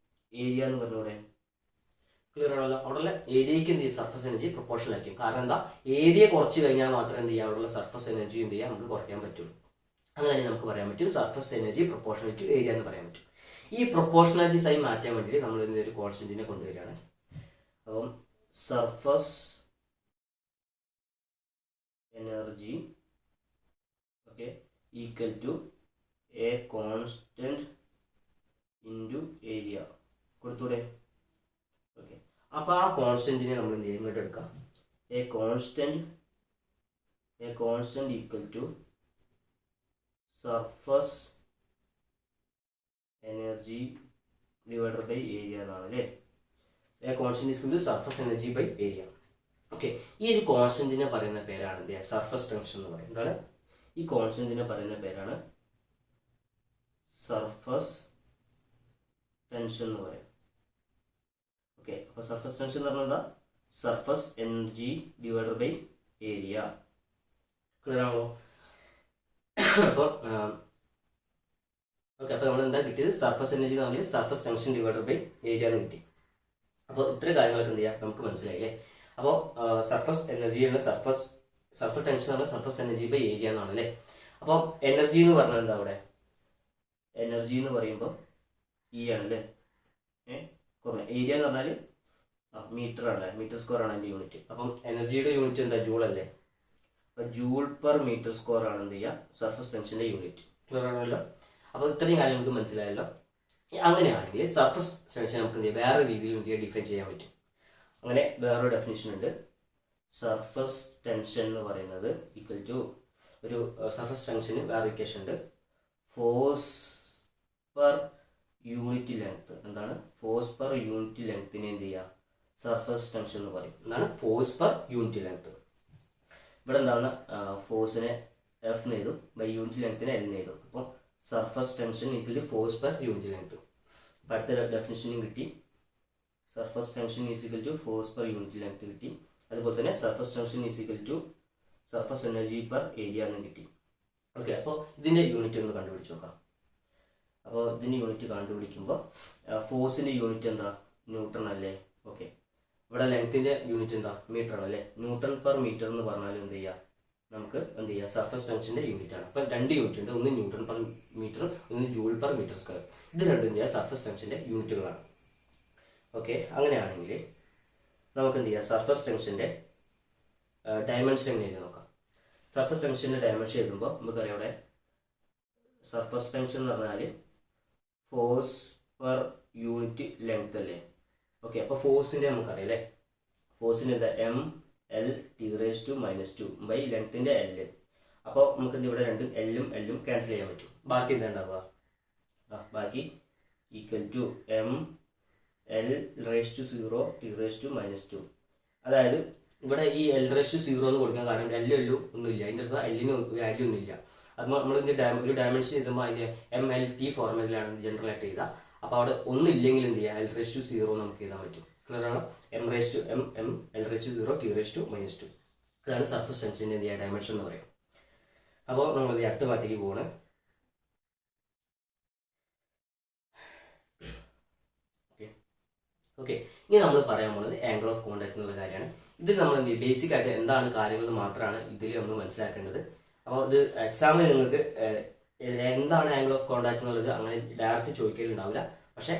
ഏരിയ എന്ന് പറഞ്ഞൂടെ. ക്ലിയർ ആണല്ലോ. അവിടെയുള്ള ഏരിയക്ക് എന്ത് ചെയ്യും, സർഫസ് എനർജി പ്രൊപ്പോർഷണൽ ആയിരിക്കും. കാരണം എന്താ, ഏരിയ കുറച്ച് കഴിഞ്ഞാൽ മാത്രമേ എന്ത് ചെയ്യുക, അവിടെയുള്ള സർഫസ് എനർജി എന്ത് ചെയ്യുക, നമുക്ക് കുറയ്ക്കാൻ പറ്റുള്ളൂ. അങ്ങനെയാണെങ്കിൽ നമുക്ക് പറയാൻ പറ്റും surface energy proportional to area എന്ന് പറയാൻ പറ്റും. ഈ പ്രൊപ്പോർഷണാലിറ്റി സൈൻ മാറ്റാൻ വേണ്ടിയിട്ട് നമ്മൾ ഒരു കോൺസ്റ്റന്റിനെ കൊണ്ടുവരികയാണ്. അപ്പം surface energy okay equal to a constant into area കൊടുത്തൂടെ. ഓക്കെ, അപ്പൊ ആ കോൺസ്റ്റന്റിനെ നമ്മൾ എന്ത് ചെയ്യും, ഇങ്ങോട്ട് എടുക്കാം. A constant equal to surface energy divided by area എന്നാണ് അല്ലേ. A constant equal to surface energy by area. Okay, ഈ ഒരു കോൺസ്റ്റന്റിനെ പറയുന്ന പേരാണ് എന്ത് ചെയ്യുക, സർഫസ് ടെൻഷൻ എന്ന് പറയുന്നത്. എന്താണ് ഈ കോൺസ്റ്റന്റിനെ പറയുന്ന പേരാണ് സർഫസ് ടെൻഷൻ എന്ന് പറയും. ഓക്കെ, അപ്പൊ സർഫസ് ടെൻഷൻ എന്ന് പറഞ്ഞാൽ എന്താ, surface energy divided by area. Clear ആണല്ലോ. അപ്പോൾ ഓക്കെ, അപ്പൊ നമ്മൾ എന്താ കിട്ടിയത്, സർഫസ് എനർജി എന്ന് പറഞ്ഞാൽ surface tension divided by area എന്ന് കിട്ടി. അപ്പോൾ ഇത്രയും കാര്യങ്ങളൊക്കെ എന്ത് ചെയ്യാം, നമുക്ക് മനസ്സിലായില്ലേ. അപ്പോൾ സർഫസ് എനർജിയാണ് സർഫസ് ടെൻഷൻ ആണ് സർഫസ് എനർജി ബൈ ഏരിയ എന്നാണ് അല്ലേ. അപ്പോൾ എനർജി എന്ന് പറഞ്ഞാൽ എന്താ, അവിടെ എനർജി എന്ന് പറയുമ്പോൾ ഇ ആണല്ലേ, ഏരിയ എന്ന് പറഞ്ഞാൽ മീറ്റർ ആണല്ലേ, മീറ്റർ സ്ക്വയർ ആണ് അതിന്റെ യൂണിറ്റ്. അപ്പം എനർജിയുടെ യൂണിറ്റ് എന്താ, ജൂൾ അല്ലേ. അപ്പൊ ജൂൾ പെർ മീറ്റർ സ്ക്വയർ ആണ് എന്ത് ചെയ്യുക, സർഫസ് ടെൻഷന്റെ യൂണിറ്റ്. ക്ലിയർ ആണല്ലോ. അപ്പോൾ ഇത്രയും കാര്യം നമുക്ക് മനസ്സിലായല്ലോ. അങ്ങനെയാണെങ്കിൽ സർഫസ് ടെൻഷൻ നമുക്ക് എന്ത് ചെയ്യാം, വേറെ രീതിയിൽ എന്ത് ചെയ്യാം, ഡിഫൈൻ ചെയ്യാൻ പറ്റും. അങ്ങനെ വേറൊരു ഡെഫിനിഷൻ ഉണ്ട്. സർഫസ് ടെൻഷൻ എന്ന് പറയുന്നത് ഈക്വൽ ടു ഒരു സർഫസ് ടെൻഷന് വേറെ ഇക്വേഷൻ ഉണ്ട്, ഫോഴ്സ് പെർ യൂണിറ്റ് ലെങ്ത്. എന്താണ് ഫോഴ്സ് പെർ യൂണിറ്റ് ലെങ്തിനെ എന്ത് ചെയ്യുക, സർഫസ് ടെൻഷൻ എന്ന് പറയും. എന്താണ് ഫോഴ്സ് പെർ യൂണിറ്റ് ലെങ്ത്. ഇവിടെ എന്താണ് ഫോഴ്സിനെ എഫ് എന്ന് എഴുതും, ബൈ യൂണിറ്റ് ലെങ്തിനെ എൽ എന്ന് എഴുതും. അപ്പോൾ surface tension equal to force per unit length. അപ്പോൾ അടുത്ത ഡെഫിനിഷനും കിട്ടി, surface tension is equal to force per unit length കിട്ടി. അതുപോലെ തന്നെ surface tension is equal to surface energy per area എന്ന് കിട്ടി. ഓക്കെ, അപ്പോൾ ഇതിന്റെ യൂണിറ്റ് ഒന്ന് കണ്ടുപിടിച്ച് നോക്കാം. അപ്പോൾ ഇതിന്റെ യൂണിറ്റ് കണ്ടുപിടിക്കുമ്പോൾ ഫോഴ്സിന്റെ യൂണിറ്റ് എന്താ, ന്യൂട്ടൺ അല്ലേ. ഓക്കെ, ഇവിടെ ലെങ്ത്തിന്റെ യൂണിറ്റ് എന്താ, മീറ്റർ ആണ് അല്ലേ. ന്യൂട്ടൺ പെർ മീറ്റർ എന്ന് പറഞ്ഞാൽ എന്ത് ചെയ്യുക, നമുക്ക് എന്ത് ചെയ്യുക, സർഫസ് ടെൻഷന്റെ യൂണിറ്റ് ആണ്. അപ്പോൾ 2 യൂണിറ്റ് ഉണ്ട്, ഒന്ന് ന്യൂട്ടൺ പെർ മീറ്റർ, ഒന്ന് ജൂൾ പെർ മീറ്റർ സ്ക്വയർ. ഇത് രണ്ടും എന്ത് ചെയ്യുക, സർഫസ് ടെൻഷന്റെ യൂണിറ്റുകളാണ്. ഓക്കെ, അങ്ങനെയാണെങ്കിൽ നമുക്ക് എന്ത് ചെയ്യാം, സർഫസ് ടെൻഷന്റെ ഡയമെൻഷൻ എങ്ങനെ എഴുതി നോക്കാം. സർഫസ് ടെൻഷന്റെ ഡയമെൻഷൻ എഴുതുമ്പോൾ നമുക്കറിയാം, ഇവിടെ സർഫസ് ടെൻഷൻ എന്ന് പറഞ്ഞാൽ ഫോഴ്സ് പെർ യൂണിറ്റ് ലെങ്ത് അല്ലേ. ഓക്കെ, അപ്പോൾ ഫോഴ്സിന്റെ നമുക്കറിയാം അല്ലേ, ഫോഴ്സിന്റെ എന്താ, M L T raise to -2 by ലെങ്ത്തിന്റെ എൽ. അപ്പോൾ നമുക്ക് ഇവിടെ രണ്ടും എല്ലും ക്യാൻസൽ ചെയ്യാൻ പറ്റും. ബാക്കി എന്താ ഉണ്ടാവുക, ബാക്കി equal to M L raise to 0 T raise to -2. അതായത് ഇവിടെ ഈ എൽ റേസ് ടു 0 എന്ന് കൊടുക്കാൻ കാരണം എല്ലും ഒന്നുമില്ല, അതിൻ്റെ അടുത്ത് എല്ലിന് വാല്യൂ ഒന്നുമില്ല. അത് നമ്മൾ ഒരു ഡയമെൻഷൻ എഴുതുമ്പോൾ അതിൻ്റെ MLT ഫോർമാറ്റിലാണ് ജനറൽ ആയിട്ട് ചെയ്താൽ. അപ്പോൾ അവിടെ ഒന്നില്ലെങ്കിൽ എന്ത് ചെയ്യുക, എൽ റേസ് ടു 0 നമുക്ക് എഴുതാൻ പറ്റും. ക്ലിയർ ആണ്? M L raise to 0 T raise to -2. അതാണ് സർഫസ് ടെൻഷൻ്റെ എന്ത് ചെയ്യുക ഡയമെൻഷൻ എന്ന് പറയും. അപ്പോൾ നമ്മൾ അടുത്ത ഭാഗത്തേക്ക് പോകണം. ഓക്കെ, ഇനി നമ്മൾ പറയാൻ പോകുന്നത് ആംഗിൾ ഓഫ് കോണ്ടാക്ട് എന്നുള്ള കാര്യമാണ്. ഇതിൽ നമ്മൾ എന്ത് ചെയ്യും, ബേസിക് ആയിട്ട് എന്താണ് കാര്യങ്ങൾ മാത്രമാണ് ഇതിൽ നമ്മൾ മനസ്സിലാക്കേണ്ടത്. അപ്പോൾ ഇത് എക്സാമിൽ നിങ്ങൾക്ക് എന്താണ് ആംഗിൾ ഓഫ് കോണ്ടാക്ട് എന്നുള്ളത് അങ്ങനെ ഡയറക്റ്റ് ചോദിക്കലുണ്ടാവില്ല. പക്ഷേ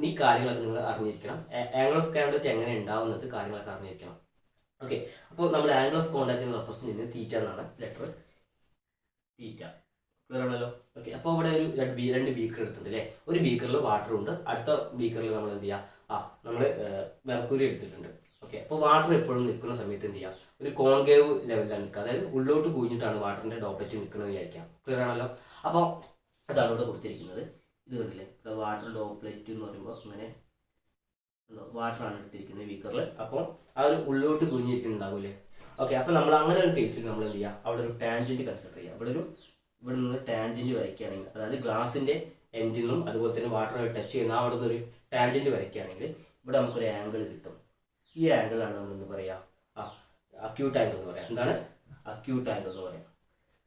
ഈ കാര്യങ്ങളൊക്കെ നിങ്ങൾ അറിഞ്ഞിരിക്കണം. ആംഗിൾ ഓഫ് കോണ്ടാക്ട് എങ്ങനെ ഉണ്ടാവുന്നത് കാര്യങ്ങളൊക്കെ അറിഞ്ഞിരിക്കണം. ഓക്കെ, അപ്പോൾ നമ്മൾ ആംഗിൾ ഓഫ് കോണ്ടാക്ടിനെ റെപ്രസെന്റ് ചെയ്യുന്നത് തീറ്റ എന്നാണ്, ലെറ്റർ തീറ്റ. ക്ലിയർ ആണല്ലോ? ഓക്കെ, അപ്പോൾ ഇവിടെ ഒരു രണ്ട് ബീക്കർ എടുത്തിട്ടുണ്ട് അല്ലേ. ഒരു ബീക്കറിൽ വാട്ടർ ഉണ്ട്, അടുത്ത ബീക്കറിൽ നമ്മൾ എന്ത് ചെയ്യുക, നമ്മൾ മെർക്കുറി എടുത്തിട്ടുണ്ട്. ഓക്കെ, അപ്പോൾ വാട്ടർ എപ്പോഴും നിൽക്കുന്ന സമയത്ത് എന്ത് ചെയ്യുക, ഒരു കോൺകേവ് ലെവലിലാണ് നിൽക്കുക. അതായത് ഉള്ളോട്ട് കൂഞ്ഞിട്ടാണ് വാട്ടറിന്റെ ഡ്രോപ്ലെറ്റ് നിൽക്കുന്നത് വിചാരിക്കാം. ക്ലിയർ ആണല്ലോ? അപ്പോൾ അതാണ് ഇവിടെ കൊടുത്തിരിക്കുന്നത്. ഇത് കണ്ടില്ലേ, വാട്ടർ ഡ്രോപ്ലെറ്റ് എന്ന് പറയുമ്പോൾ ഇങ്ങനെ വാട്ടറാണ് എടുത്തിരിക്കുന്നത് ബീക്കറിൽ. അപ്പോൾ ആ ഒരു ഉള്ളോട്ട് കുഞ്ഞിട്ടുണ്ടാവില്ലേ. ഓക്കെ, അപ്പോൾ നമ്മൾ അങ്ങനെ ഒരു കേസിൽ നമ്മൾ എന്ത് ചെയ്യുക, അവിടെ ഒരു ടാൻജന്റ് കൺസിഡർ ചെയ്യുക. ഇവിടെ നിന്ന് ടാൻജന്റ് വരയ്ക്കുകയാണെങ്കിൽ, അതായത് ഗ്ലാസിന്റെ എൻഡിൽ നിന്നും അതുപോലെ തന്നെ വാട്ടർ ടച്ച് ചെയ്യുന്ന അവിടെ നിന്ന് ഒരു ടാൻജന്റ് വരയ്ക്കുകയാണെങ്കിൽ ഇവിടെ നമുക്കൊരു ആംഗിൾ കിട്ടും. ഈ ആംഗിളാണ് നമ്മൾ എന്ത് പറയുക, അക്യൂട്ട് ആംഗിൾ എന്ന് പറയാം. എന്താണ് അക്യൂട്ട് ആംഗിൾ എന്ന് പറയാം.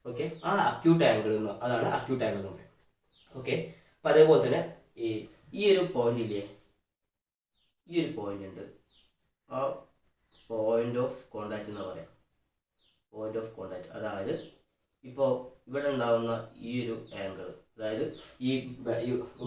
ഓക്കെ, ആ അക്യൂട്ട് ആംഗിൾ അതാണ് അക്യൂട്ട് ആംഗിൾ എന്ന് പറയാം. ഓക്കെ, അപ്പം അതേപോലെ തന്നെ ഈ ഒരു പോയിന്റ് ഇല്ലേ, ഈ ഒരു പോയിന്റ് ഉണ്ട്, ആ പോയിന്റ് ഓഫ് കോണ്ടാക്ട് എന്ന് പറയാം. പോയിന്റ് ഓഫ് കോണ്ടാക്ട് അതായത് ഇപ്പോൾ ഇവിടെ ഉണ്ടാവുന്ന ഈ ഒരു ആംഗിൾ, അതായത് ഈ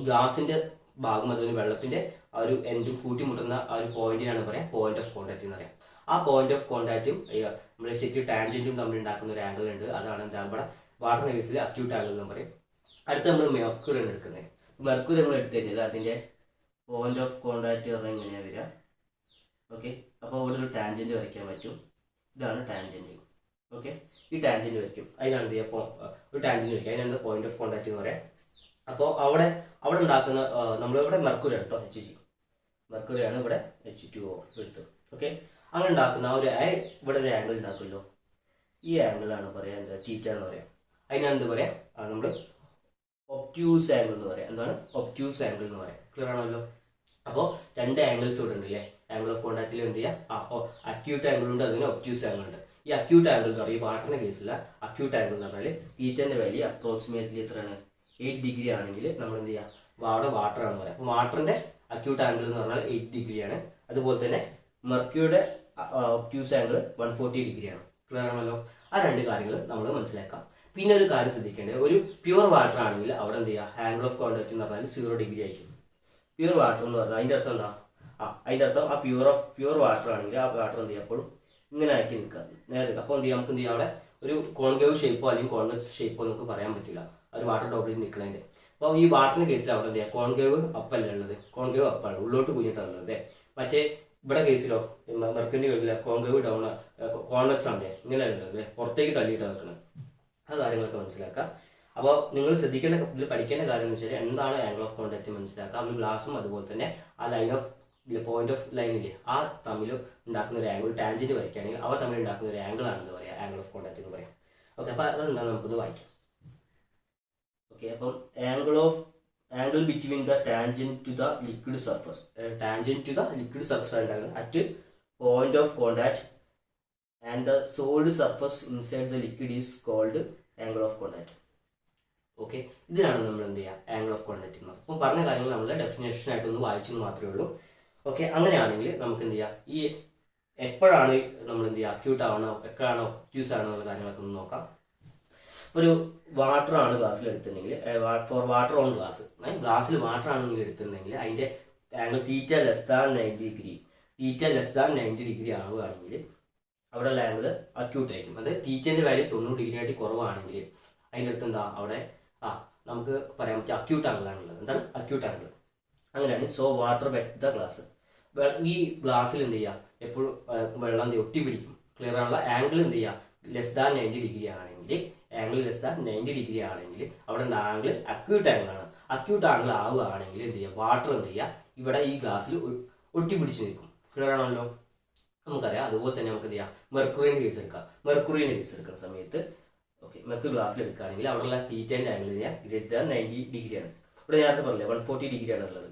ഗ്ലാസിന്റെ ഭാഗം അതുപോലെ വെള്ളത്തിന്റെ ആ ഒരു എൻഡും കൂട്ടിമുട്ടുന്ന ആ ഒരു പോയിന്റിനാണ് പറയാം പോയിന്റ് ഓഫ് കോണ്ടാക്ട് എന്ന് പറയാം. ആ പോയിന്റ് ഓഫ് കോണ്ടാക്റ്റും നമ്മുടെ ശരിക്കും ടാൻജന്റും തമ്മിൽ ഉണ്ടാക്കുന്ന ഒരു ആംഗിൾ ഉണ്ട്. അതാണ് എന്താ ഇവിടെ വാട്ടർ കേസിൽ അക്യൂട്ട് ആംഗിൾ എന്ന് പറയും. അടുത്ത് നമ്മൾ മെർക്കുറിയാണ് എടുക്കുന്നത്. മെർക്കുറി നമ്മൾ എടുത്തു കഴിഞ്ഞാൽ അതിന്റെ പോയിന്റ് ഓഫ് കോണ്ടാക്ട് പറഞ്ഞാൽ ഇങ്ങനെയാണ് വരിക. ഓക്കെ, അപ്പോൾ ഇവിടെ ഒരു ടാൻജന്റ് വരയ്ക്കാൻ പറ്റും. ഇതാണ് ടാൻജന്റ്. ഓക്കെ, ഈ ടാൻജന്റ് വരയ്ക്കും. അതിനാണ് എന്ത് ചെയ്യുക, ഒരു ടാൻജന്റ് വരയ്ക്കും. അതിനാണ് പോയിന്റ് ഓഫ് കോണ്ടാക്ട് എന്ന് പറയാം. അപ്പോൾ അവിടെ ഉണ്ടാക്കുന്ന നമ്മളിവിടെ മെർക്കുറിയാണ് കേട്ടോ, HG മെർക്കുറിയാണ്, ഇവിടെ H2O എടുത്തു. ഓക്കെ, അങ്ങനെ ഉണ്ടാക്കുന്ന ഇവിടെ ഒരു ആംഗിൾ ഉണ്ടാക്കുമല്ലോ, ഈ ആംഗിളാണ് പറയാം എന്താ തീറ്റ എന്ന് പറയാം. അതിനാണ് എന്ത് പറയാം, നമ്മൾ ഒബ്റ്റ്യൂസ് ആംഗിൾ എന്ന് പറയാം. എന്താണ് ഒബ്റ്റ്യൂസ് ആംഗിൾ എന്ന് പറയാം. ക്ലിയർ ആണല്ലോ? അപ്പോൾ രണ്ട് ആംഗിൾസ് ഇവിടെ ഉണ്ട് അല്ലേ. ആംഗിൾ ഓഫ് കോണ്ടാക്റ്റിൽ എന്ത് ചെയ്യുക, അക്യൂട്ട് ആംഗിൾ ഉണ്ട്, അതിന് ഒബ്റ്റ്യൂസ് ആംഗിൾ ഉണ്ട്. ഈ അക്യൂട്ട് ആംഗിൾ എന്ന് പറയുമ്പോൾ വാട്ടറിന്റെ കേസില്ല. അക്യൂട്ട് ആംഗിൾ എന്ന് പറഞ്ഞാൽ തീറ്റന്റെ വാല്യൂ അപ്രോക്സിമേറ്റ്ലി എത്രയാണ്, 8 ഡിഗ്രി ആണെങ്കിൽ നമ്മൾ എന്ത് ചെയ്യുക, അവിടെ വാട്ടർ ആണ് പറയാം. അപ്പോൾ വാട്ടറിന്റെ അക്യൂട്ട് ആംഗിൾ എന്ന് പറഞ്ഞാൽ 8 ഡിഗ്രിയാണ്. അതുപോലെ തന്നെ മെർക്യൂറിയുടെ ഒബ്റ്റ്യൂസ് ആംഗിൾ 140 ഡിഗ്രിയാണ്. ക്ലിയർ ആണല്ലോ? ആ രണ്ട് കാര്യങ്ങൾ നമ്മൾ മനസ്സിലാക്കാം. പിന്നെ ഒരു കാര്യം ശ്രദ്ധിക്കേണ്ടത്, ഒരു പ്യുവർ വാട്ടർ ആണെങ്കിൽ അവിടെ എന്ത് ചെയ്യുക, ആംഗിൾ ഓഫ് കോണ്ടാക്ട് എന്ന് പറഞ്ഞാൽ 0 ഡിഗ്രി ആയിരിക്കും. പ്യുവർ വാട്ടർ എന്ന് പറഞ്ഞാൽ അതിന്റെ അർത്ഥം എന്താ, അതിന്റെ അർത്ഥം ആ പ്യുവർ വാട്ടർ ആണെങ്കിൽ ആ വാട്ടർ എന്ത് ചെയ്യുക, എപ്പോഴും ഇങ്ങനെ ആക്കി നിൽക്കുക, നേരെ. അപ്പോൾ എന്ത് ചെയ്യാം, നമുക്ക് എന്ത് ചെയ്യാം, അവിടെ ഒരു കോൺകേവ് ഷേപ്പോ അല്ലെങ്കിൽ കോൺവെക്സ് ഷേപ്പോ നമുക്ക് പറയാൻ പറ്റില്ല ഒരു വാട്ടർ ഡ്രോപ്ലെറ്റ് നിൽക്കുന്നതിന്റെ. അപ്പോൾ ഈ വാട്ടറിന്റെ കേസിൽ അവിടെ എന്ത് ചെയ്യുക, കോൺകേവ് അപ്പല്ല ഉള്ളത്, കോൺകേവ് അപ്പാണ്, ഉള്ളോട്ട് കുഞ്ഞിട്ടാണ് ഉള്ളത്. മറ്റേ ഇവിടെ കേസിലോ മെർക്കുറിന്റെ കേസിലെ കോൺകേവ് ഡൗൺ കോൺവെക്സ് ആണ്, ഇങ്ങനെയാണ് ഉള്ളത്, പുറത്തേക്ക് തള്ളിയിട്ടാണ് നിൽക്കുന്നത്. ആ കാര്യങ്ങളൊക്കെ മനസ്സിലാക്കുക. അപ്പോൾ നിങ്ങൾ ശ്രദ്ധിക്കേണ്ട ഇതിൽ പഠിക്കേണ്ട കാര്യം എന്ന് വെച്ചാൽ എന്താണ് ആംഗിൾ ഓഫ് കോണ്ടാക്ട് മനസ്സിലാക്കുക. ഒരു ഗ്ലാസും അതുപോലെ തന്നെ ആ ലൈൻ ഓഫ് പോയിന്റ് ഓഫ് ലൈനില്ലേ ആ തമ്മിൽ ഉണ്ടാക്കുന്ന ഒരു ആംഗിൾ ടാൻജന്റ് വരയ്ക്കുകയാണെങ്കിൽ അവ തമ്മിൽ ഉണ്ടാക്കുന്ന ഒരു ആംഗിൾ ആണെന്ന് പറയാം, ആംഗിൾ ഓഫ് കോണ്ടാക്ട് എന്ന് പറയാം. ഓക്കെ, അപ്പോൾ അതെന്താണ് നമുക്കൊന്ന് വായിക്കാം. ഓക്കെ, അപ്പം angle between the tangent to the liquid surface, tangent to the liquid surface ആയിട്ടാണ് at point of contact and the solid surface inside the liquid is called angle of contact. Okay, ഇതിനാണ് നമ്മൾ എന്ത് ചെയ്യുക, angle of contact എന്ന്. അപ്പോൾ പറഞ്ഞ കാര്യങ്ങൾ നമ്മൾ ഡെഫിനേഷൻ ആയിട്ടൊന്ന് വായിച്ചെന്ന് മാത്രമേ ഉള്ളൂ. ഓക്കെ, അങ്ങനെയാണെങ്കിൽ നമുക്ക് എന്ത് ചെയ്യാം, ഈ എപ്പോഴാണ് നമ്മൾ എന്ത് ചെയ്യുക, അക്യൂട്ട് ആവണോ എപ്പോഴാണോ ഒബ്റ്റ്യൂസ് ആണോ എന്നുള്ള കാര്യങ്ങളൊക്കെ ഒന്ന് നോക്കാം. ഒരു വാട്ടർ ആണ് ഗ്ലാസ്സിൽ എടുത്തിട്ടുണ്ടെങ്കിൽ, ഫോർ വാട്ടർ ഓൺ ഗ്ലാസ്സിൽ വാട്ടർ ആണെങ്കിൽ എടുത്തിട്ടുണ്ടെങ്കിൽ അതിന്റെ angle theta less than 90 degree ആവുകയാണെങ്കിൽ അവിടെ ഉള്ള ആംഗിൾ അക്യൂട്ട് ആയിരിക്കും. അതായത് തീറ്റന്റെ വാല്യൂ 90 ഡിഗ്രി ആയിട്ട് കുറവാണെങ്കിൽ അതിൻ്റെ അടുത്ത് എന്താ അവിടെ നമുക്ക് പറയാൻ പറ്റിയ അക്യൂട്ട് ആംഗിൾ ആണുള്ളത്. എന്താണ് അക്യൂട്ട് ആംഗിൾ? അങ്ങനെയാണ്. So water wet the glass, ഈ ഗ്ലാസ്സിൽ എന്ത് ചെയ്യുക, എപ്പോഴും വെള്ളം ഒട്ടി പിടിക്കും. ക്ലിയർ ആണുള്ള ആംഗിൾ എന്ത് ചെയ്യുക, ലെസ് ദാൻ 90 ഡിഗ്രി ആണെങ്കിൽ, ആംഗിൾ ലെസ് ദാൻ 90 ഡിഗ്രി ആണെങ്കിൽ അവിടെ ആംഗിൾ അക്യൂട്ട് ആംഗിൾ ആണ്. അക്യൂട്ട് ആംഗിൾ ആവുകയാണെങ്കിൽ എന്ത് ചെയ്യുക, വാട്ടർ എന്ത് ചെയ്യുക, ഇവിടെ ഈ ഗ്ലാസ്സിൽ ഒട്ടിപ്പിടിച്ച് നിൽക്കും. ക്ലിയർ ആണല്ലോ? നമുക്കറിയാം. അതുപോലെ തന്നെ നമുക്ക് എന്ത് ചെയ്യാം, മെർക്കുറിന്റെ കേസ് എടുക്കാം. മെർക്കുറിന്റെ കേസ് എടുക്കുന്ന സമയത്ത് ഓക്കെ, മെർക്കുറി ഗ്ലാസ്സിൽ എടുക്കുകയാണെങ്കിൽ അവിടെയുള്ള തീറ്റേന്റെ ആംഗിൾ ഗ്രേറ്റർ ദാൻ 90 ഡിഗ്രിയാണ്. ഇവിടെ നേരത്തെ പറഞ്ഞില്ലേ 140 ഡിഗ്രിയാണ് ഉള്ളത്.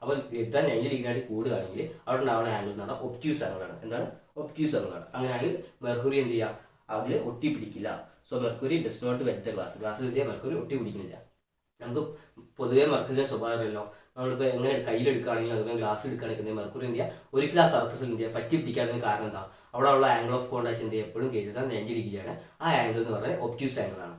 അപ്പോൾ ഗ്രേറ്റർ ദാൻ 90 ഡിഗ്രി ആയിട്ട് കൂടുകയാണെങ്കിൽ അവിടെ ഉണ്ടാവുന്ന ആംഗിൾ എന്ന് പറഞ്ഞാൽ ഒബ്റ്റ്യൂസ് ആംഗിളാണ്. എന്താണ്? ഒബ്റ്റ്യൂസ് ആംഗിളാണ്. അങ്ങനെയാണെങ്കിൽ മെർക്കുറി എന്ത് ചെയ്യുക, അതിൽ ഒട്ടിപ്പിടിക്കില്ല. So mercury does not wet the glass. ഗ്ലാസ്സിൽ എന്ത് ചെയ്യുക, മെർക്കുറി ഒട്ടിപ്പിടിക്കുന്നില്ല. നമുക്ക് പൊതുവെ മെർക്കുറിയുടെ സ്വഭാവമല്ലോ, നമ്മളിപ്പോൾ എങ്ങനെ കയ്യിലെടുക്കുകയാണെങ്കിൽ അതുപോലെ ഗ്ലാസ് എടുക്കുകയാണെങ്കിൽ മെർക്കുറി എന്ത് ചെയ്യുക, ഒരിക്കലും ആ സർഫസിൽ എന്ത് ചെയ്യുക, പറ്റി പിടിക്കാത്തതിന് കാരണം എന്താ, അവിടെ ഉള്ള ആംഗിൾ ഓഫ് കോണ്ടാക്ട് എന്ത് ചെയ്യുക, എപ്പോഴും ഗ്രേറ്റർ ദാൻ 90 ഡിഗ്രിയാണ്. ആ ആംഗിൾ എന്ന് പറഞ്ഞാൽ ഒബ്റ്റ്യൂസ് ആംഗിളാണ്.